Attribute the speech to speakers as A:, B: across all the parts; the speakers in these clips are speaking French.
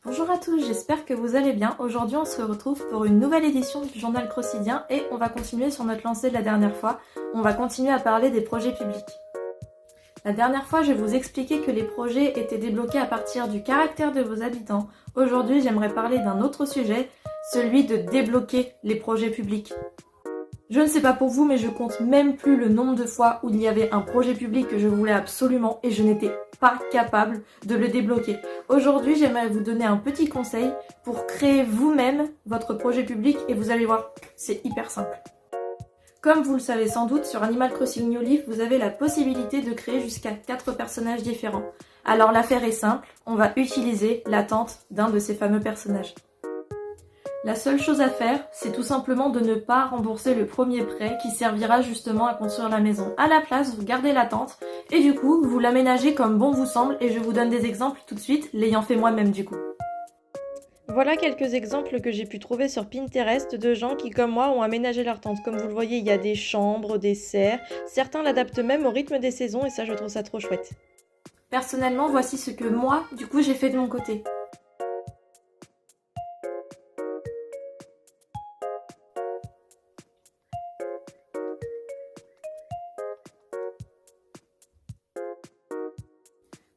A: Bonjour à tous, j'espère que vous allez bien. Aujourd'hui on se retrouve pour une nouvelle édition du journal Crossidien et on va continuer sur notre lancée de la dernière fois. On va continuer à parler des projets publics. La dernière fois je vais vous expliquer que les projets étaient débloqués à partir du caractère de vos habitants. Aujourd'hui j'aimerais parler d'un autre sujet, celui de débloquer les projets publics. Je ne sais pas pour vous, mais je compte même plus le nombre de fois où il y avait un projet public que je voulais absolument et je n'étais pas capable de le débloquer. Aujourd'hui, j'aimerais vous donner un petit conseil pour créer vous-même votre projet public et vous allez voir, c'est hyper simple. Comme vous le savez sans doute, sur Animal Crossing New Leaf, vous avez la possibilité de créer jusqu'à 4 personnages différents. Alors l'affaire est simple, on va utiliser l'attente d'un de ces fameux personnages. La seule chose à faire, c'est tout simplement de ne pas rembourser le premier prêt qui servira justement à construire la maison. À la place, vous gardez la tente et du coup, vous l'aménagez comme bon vous semble et je vous donne des exemples tout de suite, l'ayant fait moi-même du coup. Voilà quelques exemples que j'ai pu trouver sur Pinterest de gens qui, comme moi, ont aménagé leur tente. Comme vous le voyez, il y a des chambres, des serres. Certains l'adaptent même au rythme des saisons et ça, je trouve ça trop chouette. Personnellement, voici ce que moi, du coup, j'ai fait de mon côté.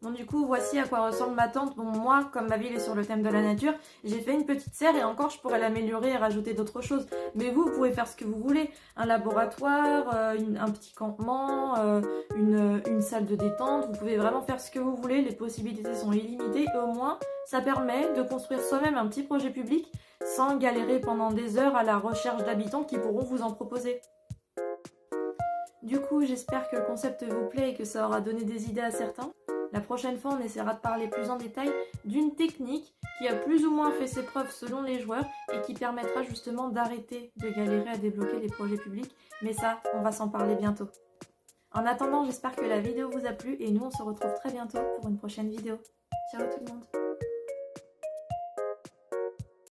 A: Bon, du coup, voici à quoi ressemble ma tente. Bon, moi, comme ma ville est sur le thème de la nature, j'ai fait une petite serre et encore, je pourrais l'améliorer et rajouter d'autres choses. Mais vous pouvez faire ce que vous voulez. Un laboratoire, un petit campement, une salle de détente. Vous pouvez vraiment faire ce que vous voulez. Les possibilités sont illimitées et au moins, ça permet de construire soi-même un petit projet public sans galérer pendant des heures à la recherche d'habitants qui pourront vous en proposer. Du coup, j'espère que le concept vous plaît et que ça aura donné des idées à certains. La prochaine fois, on essaiera de parler plus en détail d'une technique qui a plus ou moins fait ses preuves selon les joueurs et qui permettra justement d'arrêter de galérer à débloquer les projets publics. Mais ça, on va s'en parler bientôt. En attendant, j'espère que la vidéo vous a plu et nous, on se retrouve très bientôt pour une prochaine vidéo. Ciao tout le monde!